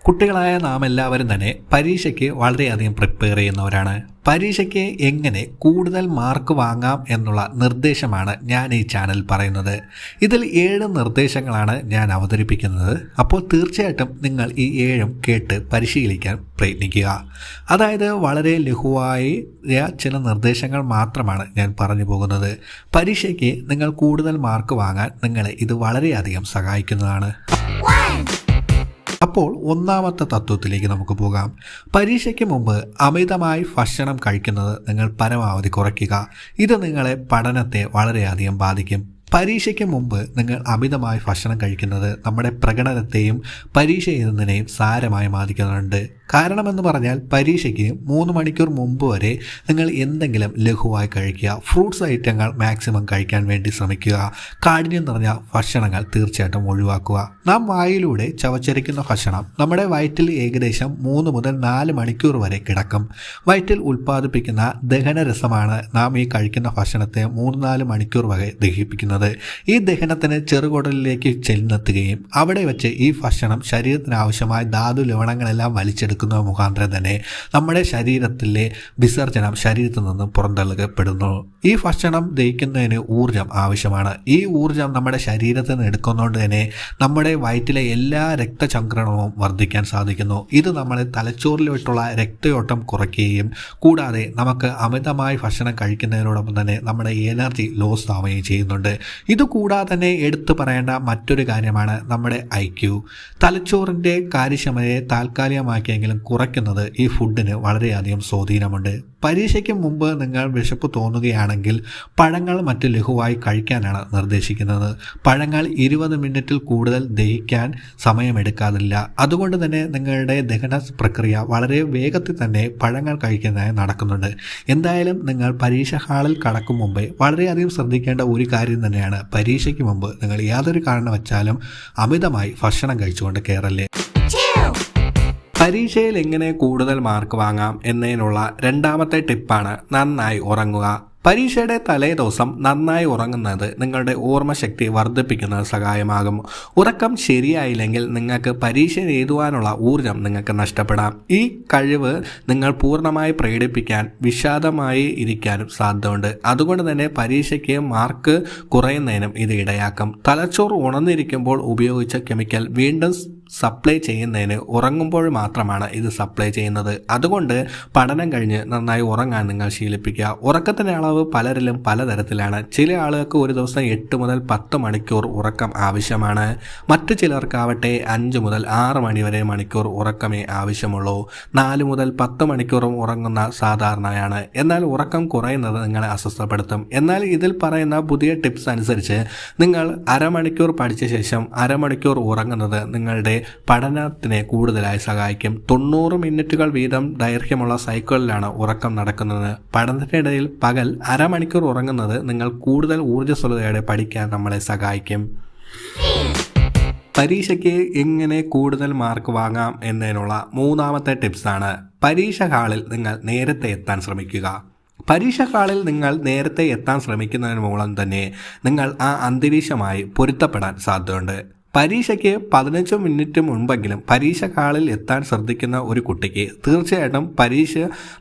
കുട്ടികളായ നാം എല്ലാവരും തന്നെ പരീക്ഷയ്ക്ക് വളരെയധികം പ്രിപ്പയർ ചെയ്യുന്നവരാണ്. പരീക്ഷയ്ക്ക് എങ്ങനെ കൂടുതൽ മാർക്ക് വാങ്ങാം എന്നുള്ള നിർദ്ദേശമാണ് ഞാൻ ഈ ചാനൽ പറയുന്നത്. ഇതിൽ 7 നിർദ്ദേശങ്ങളാണ് ഞാൻ അവതരിപ്പിക്കുന്നത്. അപ്പോൾ തീർച്ചയായിട്ടും നിങ്ങൾ ഈ 7 കേട്ട് പരിശീലിക്കാൻ പ്രയത്നിക്കുക. അതായത് വളരെ ലഘുവായ ചില നിർദ്ദേശങ്ങൾ മാത്രമാണ് ഞാൻ പറഞ്ഞു പോകുന്നത്. പരീക്ഷയ്ക്ക് നിങ്ങൾ കൂടുതൽ മാർക്ക് വാങ്ങാൻ നിങ്ങളെ ഇത് വളരെയധികം സഹായിക്കുന്നതാണ്. അപ്പോൾ ഒന്നാമത്തെ തത്വത്തിലേക്ക് നമുക്ക് പോകാം. പരീക്ഷയ്ക്ക് മുമ്പ് അമിതമായി ഭക്ഷണം കഴിക്കുന്നത് നിങ്ങൾ പരമാവധി കുറയ്ക്കുക. ഇത് നിങ്ങളെ പഠനത്തെ വളരെയധികം ബാധിക്കും. പരീക്ഷയ്ക്ക് മുമ്പ് നിങ്ങൾ അമിതമായി ഭക്ഷണം കഴിക്കുന്നത് നമ്മുടെ പ്രകടനത്തെയും പരീക്ഷ എഴുതുന്നതിനെയും സാരമായി ബാധിക്കുന്നുണ്ട്. കാരണമെന്ന് പറഞ്ഞാൽ പരീക്ഷയ്ക്ക് 3 മണിക്കൂർ മുമ്പ് വരെ നിങ്ങൾ എന്തെങ്കിലും ലഘുവായി കഴിക്കുക. ഫ്രൂട്ട്സ് ഐറ്റങ്ങൾ മാക്സിമം കഴിക്കാൻ വേണ്ടി ശ്രമിക്കുക. കാഠിന്യം നിറഞ്ഞ ഭക്ഷണങ്ങൾ തീർച്ചയായിട്ടും ഒഴിവാക്കുക. നാം വായിലൂടെ ചവച്ചരിക്കുന്ന ഭക്ഷണം നമ്മുടെ വയറ്റിൽ ഏകദേശം 3 മുതൽ 4 മണിക്കൂർ വരെ കിടക്കും. വയറ്റിൽ ഉൽപ്പാദിപ്പിക്കുന്ന ദഹനരസമാണ് നാം ഈ കഴിക്കുന്ന ഭക്ഷണത്തെ 3-4 മണിക്കൂർ വരെ ദഹിപ്പിക്കുന്നത്. ഈ ദഹനത്തിന് ചെറുകുടലിലേക്ക് ചെന്നെത്തുകയും അവിടെ വെച്ച് ഈ ഭക്ഷണം ശരീരത്തിന് ആവശ്യമായ ധാതു ലവണങ്ങളെല്ലാം വലിച്ചെടുക്കുന്ന മുഖാന്തരം തന്നെ നമ്മുടെ ശരീരത്തിലെ വിസർജനം ശരീരത്തിൽ നിന്നും പുറന്തള്ളപ്പെടുന്നു. ഈ ഭക്ഷണം ദഹിക്കുന്നതിന് ഊർജം ആവശ്യമാണ്. ഈ ഊർജം നമ്മുടെ ശരീരത്തിൽ നിന്ന് എടുക്കുന്നതുകൊണ്ട് തന്നെ നമ്മുടെ വയറ്റിലെ എല്ലാ രക്തചംക്രമണവും വർദ്ധിക്കാൻ സാധിക്കുന്നു. ഇത് നമ്മളെ തലച്ചോറിലോട്ടുള്ള രക്തയോട്ടം കുറയ്ക്കുകയും കൂടാതെ നമുക്ക് അമിതമായി ഭക്ഷണം കഴിക്കുന്നതിനോടൊപ്പം തന്നെ നമ്മുടെ എനർജി ലോസ് ആവുകയും ചെയ്യുന്നുണ്ട്. ഇതുകൂടാതെ തന്നെ എടുത്തു പറയേണ്ട മറ്റൊരു കാര്യമാണ് നമ്മുടെ IQ. തലച്ചോറിൻ്റെ കാര്യക്ഷമതയെ താൽക്കാലികമാക്കിയെങ്കിലും കുറയ്ക്കുന്നത് ഈ ഫുഡിന് വളരെയധികം സ്വാധീനമുണ്ട്. പരീക്ഷയ്ക്ക് മുമ്പ് നിങ്ങൾ വിശപ്പ് തോന്നുകയാണെങ്കിൽ പഴങ്ങൾ മറ്റ് ലഘുവായി കഴിക്കാനാണ് നിർദ്ദേശിക്കുന്നത്. പഴങ്ങൾ 20 മിനിറ്റിൽ കൂടുതൽ ദഹിക്കാൻ സമയമെടുക്കാറില്ല. അതുകൊണ്ട് തന്നെ നിങ്ങളുടെ ദഹന പ്രക്രിയ വളരെ വേഗത്തിൽ തന്നെ പഴങ്ങൾ കഴിക്കുന്നതായി നടക്കുന്നുണ്ട്. എന്തായാലും നിങ്ങൾ പരീക്ഷ ഹാളിൽ കടക്കും മുമ്പേ വളരെയധികം ശ്രദ്ധിക്കേണ്ട ഒരു കാര്യം തന്നെയാണ്, പരീക്ഷയ്ക്ക് മുമ്പ് നിങ്ങൾ യാതൊരു കാരണവശാലും അമിതമായി ഭക്ഷണം കഴിച്ചുകൊണ്ട് കയറല്ലേ. പരീക്ഷയിൽ എങ്ങനെ കൂടുതൽ മാർക്ക് വാങ്ങാം എന്നതിനുള്ള രണ്ടാമത്തെ ടിപ്പാണ് നന്നായി ഉറങ്ങുക. പരീക്ഷയുടെ തലേ ദിവസം നന്നായി ഉറങ്ങുന്നത് നിങ്ങളുടെ ഓർമ്മശക്തി വർദ്ധിപ്പിക്കുന്നത് സഹായമാകും. ഉറക്കം ശരിയായില്ലെങ്കിൽ നിങ്ങൾക്ക് പരീക്ഷ എഴുതുവാനുള്ള ഊർജം നിങ്ങൾക്ക് നഷ്ടപ്പെടാം. ഈ കഴിവ് നിങ്ങൾ പൂർണ്ണമായി പ്രകടിപ്പിക്കാൻ വിഷാദമായി ഇരിക്കാനും സാധ്യതയുണ്ട്. അതുകൊണ്ട് തന്നെ പരീക്ഷയ്ക്ക് മാർക്ക് കുറയുന്നതിനും ഇത് ഇടയാക്കും. തലച്ചോറ് ഉണർന്നിരിക്കുമ്പോൾ ഉപയോഗിച്ച കെമിക്കൽ വീണ്ടും സപ്ലൈ ചെയ്യുന്നതിന് ഉറങ്ങുമ്പോൾ മാത്രമാണ് ഇത് സപ്ലൈ ചെയ്യുന്നത്. അതുകൊണ്ട് പഠനം കഴിഞ്ഞ് നന്നായി ഉറങ്ങാൻ നിങ്ങൾ ശീലിപ്പിക്കുക. ഉറക്കത്തിൻ്റെ അളവ് പലരിലും പലതരത്തിലാണ്. ചില ആളുകൾക്ക് ഒരു ദിവസം 8 മുതൽ 10 മണിക്കൂർ ഉറക്കം ആവശ്യമാണ്. മറ്റു ചിലർക്കാവട്ടെ 5 മുതൽ 6 മണിക്കൂർ ഉറക്കമേ ആവശ്യമുള്ളൂ. 4 മുതൽ 10 മണിക്കൂറും ഉറങ്ങുന്ന സാധാരണയാണ്. എന്നാൽ ഉറക്കം കുറയുന്നത് നിങ്ങളെ അസ്വസ്ഥപ്പെടുത്തും. എന്നാൽ ഇതിൽ പറയുന്ന പുതിയ ടിപ്സ് അനുസരിച്ച് നിങ്ങൾ അരമണിക്കൂർ പഠിച്ച ശേഷം അരമണിക്കൂർ ഉറങ്ങുന്നത് നിങ്ങളുടെ പഠനത്തിനെ കൂടുതലായി സഹായിക്കും. 90 മിനിറ്റുകൾ വീതം ദൈർഘ്യമുള്ള സൈക്കിളിലാണ് ഉറക്കം നടക്കുന്നത്. പഠനത്തിനിടയിൽ പകൽ അരമണിക്കൂർ ഉറങ്ങുന്നത് നിങ്ങൾ കൂടുതൽ ഊർജ്ജസ്വലതയോടെ പഠിക്കാൻ നമ്മളെ സഹായിക്കും. പരീക്ഷയ്ക്ക് എങ്ങനെ കൂടുതൽ മാർക്ക് വാങ്ങാം എന്നതിനുള്ള മൂന്നാമത്തെ ടിപ്സാണ് പരീക്ഷ ഹാളിൽ നിങ്ങൾ നേരത്തെ എത്താൻ ശ്രമിക്കുക. പരീക്ഷ ഹാളിൽ നിങ്ങൾ നേരത്തെ എത്താൻ ശ്രമിക്കുന്നതിന് മൂലം തന്നെ നിങ്ങൾ ആ അന്തരീക്ഷമായി പൊരുത്തപ്പെടാൻ സാധ്യതയുണ്ട്. പരീക്ഷയ്ക്ക് 15 മിനിറ്റ് മുൻപെങ്കിലും പരീക്ഷ ഹാളിൽ എത്താൻ ശ്രദ്ധിക്കുന്ന ഒരു കുട്ടിക്ക് തീർച്ചയായിട്ടും പരീക്ഷ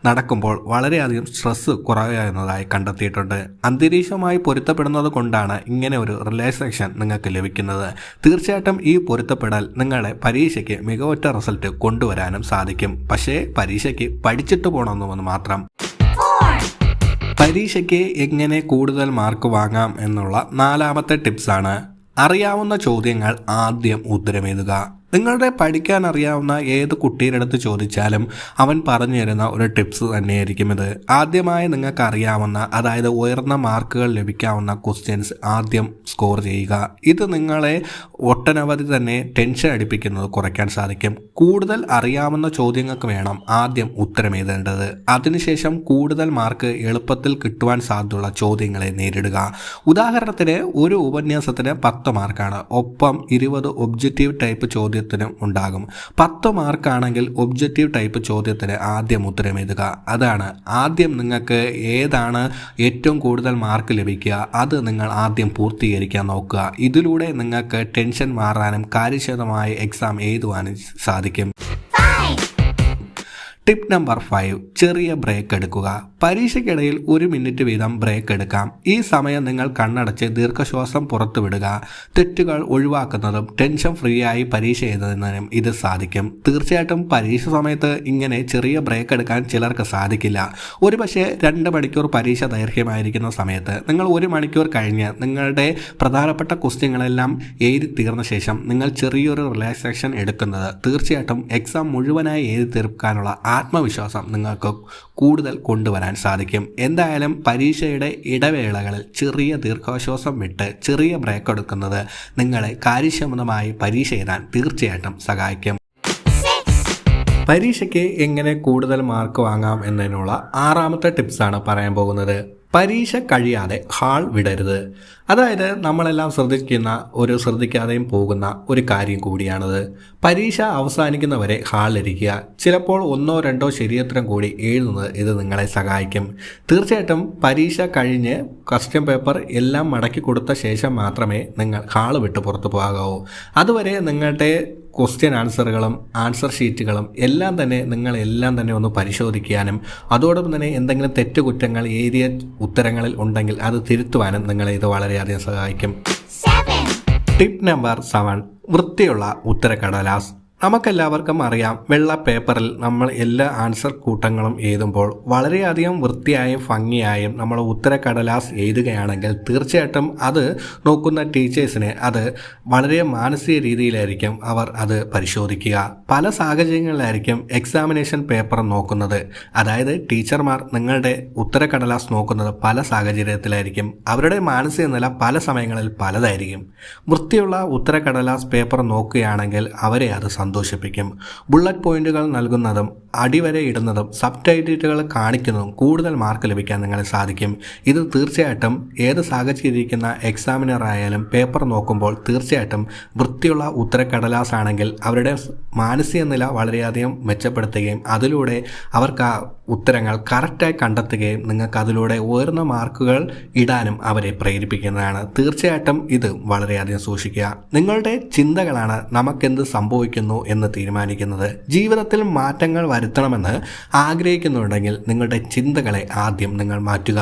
നടക്കുമ്പോൾ വളരെയധികം സ്ട്രെസ്സ് കുറയുന്നതായി കണ്ടെത്തിയിട്ടുണ്ട്. അന്തരീക്ഷമായി പൊരുത്തപ്പെടുന്നത് കൊണ്ടാണ് ഇങ്ങനെ ഒരു റിലാക്സേഷൻ നിങ്ങൾക്ക് ലഭിക്കുന്നത്. തീർച്ചയായിട്ടും ഈ പൊരുത്തപ്പെടൽ നിങ്ങളെ പരീക്ഷയ്ക്ക് മികവുറ്റ റിസൾട്ട് കൊണ്ടുവരാനും സാധിക്കും. പക്ഷേ പരീക്ഷയ്ക്ക് പഠിച്ചിട്ട് പോകണമെന്ന് മാത്രം. പരീക്ഷയ്ക്ക് എങ്ങനെ കൂടുതൽ മാർക്ക് വാങ്ങാം എന്നുള്ള നാലാമത്തെ ടിപ്സാണ് അറിയാവുന്ന ചോദ്യങ്ങൾ ആദ്യം ഉത്തരമെഴുതുക. നിങ്ങളുടെ പഠിക്കാൻ അറിയാവുന്ന ഏത് കുട്ടിയുടെ അടുത്ത് ചോദിച്ചാലും അവൻ പറഞ്ഞു തരുന്ന ഒരു ടിപ്സ് തന്നെയായിരിക്കും ഇത്. ആദ്യമായി നിങ്ങൾക്ക് അറിയാവുന്ന, അതായത് ഉയർന്ന മാർക്കുകൾ ലഭിക്കാവുന്ന ക്വസ്റ്റ്യൻസ് ആദ്യം സ്കോർ ചെയ്യുക. ഇത് നിങ്ങളെ ഒട്ടനവധി തന്നെ ടെൻഷൻ അടിപ്പിക്കുന്നത് കുറയ്ക്കാൻ സാധിക്കും. കൂടുതൽ അറിയാവുന്ന ചോദ്യങ്ങൾക്ക് വേണം ആദ്യം ഉത്തരം എഴുതേണ്ടത്. അതിനുശേഷം കൂടുതൽ മാർക്ക് എളുപ്പത്തിൽ കിട്ടുവാൻ സാധ്യതയുള്ള ചോദ്യങ്ങളെ നേരിടുക. ഉദാഹരണത്തിന് ഒരു ഉപന്യാസത്തിന് 10 മാർക്കാണ്. ഒപ്പം 20 ഒബ്ജക്റ്റീവ് ടൈപ്പ് ചോദ്യം ഉണ്ടാകും. 10 മാർക്കാണെങ്കിൽ ഒബ്ജക്റ്റീവ് ടൈപ്പ് ചോദ്യത്തിന് ആദ്യം ഉത്തരം എഴുതുക. അതാണ് ആദ്യം നിങ്ങൾക്ക് ഏതാണ് ഏറ്റവും കൂടുതൽ മാർക്ക് ലഭിക്കുക അത് നിങ്ങൾ ആദ്യം പൂർത്തീകരിക്കാൻ നോക്കുക. ഇതിലൂടെ നിങ്ങൾക്ക് ടെൻഷൻ മാറാനും കാര്യക്ഷമമായി എക്സാം എഴുതുവാനും സാധിക്കും. ടിപ്പ് നമ്പർ 5, ചെറിയ ബ്രേക്ക് എടുക്കുക. പരീക്ഷയ്ക്കിടയിൽ 1 മിനിറ്റ് വീതം ബ്രേക്ക് എടുക്കാം. ഈ സമയം നിങ്ങൾ കണ്ണടച്ച് ദീർഘശ്വാസം പുറത്തുവിടുക. തെറ്റുകൾ ഒഴിവാക്കുന്നതും ടെൻഷൻ ഫ്രീ ആയി പരീക്ഷ എഴുതുന്നതിനും ഇത് സാധിക്കും. തീർച്ചയായിട്ടും പരീക്ഷ സമയത്ത് ഇങ്ങനെ ചെറിയ ബ്രേക്ക് എടുക്കാൻ ചിലർക്ക് സാധിക്കില്ല. ഒരുപക്ഷെ 2 മണിക്കൂർ പരീക്ഷ ദൈർഘ്യമായിരിക്കുന്ന സമയത്ത് നിങ്ങൾ 1 മണിക്കൂർ കഴിഞ്ഞ് നിങ്ങളുടെ പ്രധാനപ്പെട്ട ക്വസ്റ്റ്യങ്ങളെല്ലാം എഴുതി തീർന്ന ശേഷം നിങ്ങൾ ചെറിയൊരു റിലാക്സേഷൻ എടുക്കുന്നത് തീർച്ചയായിട്ടും എക്സാം മുഴുവനായി എഴുതി തീർക്കാനുള്ള ആത്മവിശ്വാസം നിങ്ങൾക്ക് കൂടുതൽ കൊണ്ടുവരാൻ സാധിക്കും. എന്തായാലും പരീക്ഷയുടെ ഇടവേളകളിൽ ചെറിയ ദീർഘശ്വാസം വിട്ട് ചെറിയ ബ്രേക്ക് എടുക്കുന്നത് നിങ്ങളെ കാര്യക്ഷമമായി പരീക്ഷ എഴുതാൻ തീർച്ചയായിട്ടും സഹായിക്കും. പരീക്ഷയ്ക്ക് എങ്ങനെ കൂടുതൽ മാർക്ക് വാങ്ങാം എന്നതിനുള്ള 6ാമത്തെ ടിപ്സാണ് പറയാൻ പോകുന്നത്. പരീക്ഷ കഴിയാതെ ഹാൾ വിടരുത്. അതായത് നമ്മളെല്ലാം ശ്രദ്ധിക്കാതെയും പോകുന്ന ഒരു കാര്യം കൂടിയാണത്. പരീക്ഷ അവസാനിക്കുന്നവരെ ഹാളിലിരിക്കുക. ചിലപ്പോൾ 1ഓ 2ഓ ശരിയുത്തരം കൂടി എഴുതുന്നത് ഇത് നിങ്ങളെ സഹായിക്കും. തീർച്ചയായിട്ടും പരീക്ഷ കഴിഞ്ഞ് ക്വസ്റ്റ്യൻ പേപ്പർ എല്ലാം മടക്കി കൊടുത്ത ശേഷം മാത്രമേ നിങ്ങൾ ഹാൾ വിട്ട് പുറത്തു പോകാവൂ. അതുവരെ നിങ്ങളുടെ ക്വസ്റ്റ്യൻ ആൻസറുകളും ആൻസർ ഷീറ്റുകളും എല്ലാം തന്നെ ഒന്ന് പരിശോധിക്കാനും അതോടൊപ്പം തന്നെ എന്തെങ്കിലും തെറ്റുകുറ്റങ്ങൾ എഴുതിയ ഉത്തരങ്ങളിൽ ഉണ്ടെങ്കിൽ അത് തിരുത്തുവാനും നിങ്ങളെ ഇത് വളരെയധികം സഹായിക്കും. ടിപ്പ് നമ്പർ 7, വൃത്തിയുള്ള ഉത്തരക്കടലാസ്. നമുക്കെല്ലാവർക്കും അറിയാം, വെള്ള പേപ്പറിൽ നമ്മൾ എല്ലാ ആൻസർ കൂട്ടങ്ങളും എഴുതുമ്പോൾ വളരെയധികം വൃത്തിയായും ഭംഗിയായും നമ്മൾ ഉത്തരക്കടലാസ് എഴുതുകയാണെങ്കിൽ തീർച്ചയായിട്ടും അത് നോക്കുന്ന ടീച്ചേഴ്സിന് അത് വളരെ മാനസിക രീതിയിലായിരിക്കും അവർ അത് പരിശോധിക്കുക. പല സാഹചര്യങ്ങളിലായിരിക്കും എക്സാമിനേഷൻ പേപ്പർ നോക്കുന്നത്. അതായത് ടീച്ചർമാർ നിങ്ങളുടെ ഉത്തരക്കടലാസ് നോക്കുന്നത് പല സാഹചര്യത്തിലായിരിക്കും. അവരുടെ മാനസിക നില പല സമയങ്ങളിൽ പലതായിരിക്കും. വൃത്തിയുള്ള ഉത്തരക്കടലാസ് പേപ്പർ നോക്കുകയാണെങ്കിൽ അവരെ അത് സന്തോഷിപ്പിക്കും. ബുള്ളറ്റ് പോയിന്റുകൾ നൽകുന്നതും അടിവരെ ഇടുന്നതും സബ് ടൈറ്റിലുകൾ കാണിക്കുന്നതും കൂടുതൽ മാർക്ക് ലഭിക്കാൻ നിങ്ങളെ സാധിക്കും. ഇത് തീർച്ചയായിട്ടും ഏത് സാഹചര്യത്തിരിക്കുന്ന എക്സാമിനർ ആയാലും പേപ്പർ നോക്കുമ്പോൾ തീർച്ചയായിട്ടും വൃത്തിയുള്ള ഉത്തരക്കടലാസ് ആണെങ്കിൽ അവരുടെ മാനസിക നില വളരെയധികം മെച്ചപ്പെടുത്തുകയും അതിലൂടെ അവർക്ക് ആ ഉത്തരങ്ങൾ കറക്റ്റായി കണ്ടെത്തുകയും നിങ്ങൾക്ക് അതിലൂടെ ഉയർന്ന മാർക്കുകൾ ഇടാനും അവരെ പ്രേരിപ്പിക്കുന്നതാണ്. തീർച്ചയായിട്ടും ഇത് വളരെയധികം സൂക്ഷിക്കുക. നിങ്ങളുടെ ചിന്തകളാണ് നമുക്കെന്ത് സംഭവിക്കുന്നു എന്ന് തീരുമാനിക്കുന്നത്. ജീവിതത്തിൽ മാറ്റങ്ങൾ വരുത്തണമെന്ന് ആഗ്രഹിക്കുന്നുണ്ടെങ്കിൽ നിങ്ങളുടെ ചിന്തകളെ ആദ്യം നിങ്ങൾ മാറ്റുക.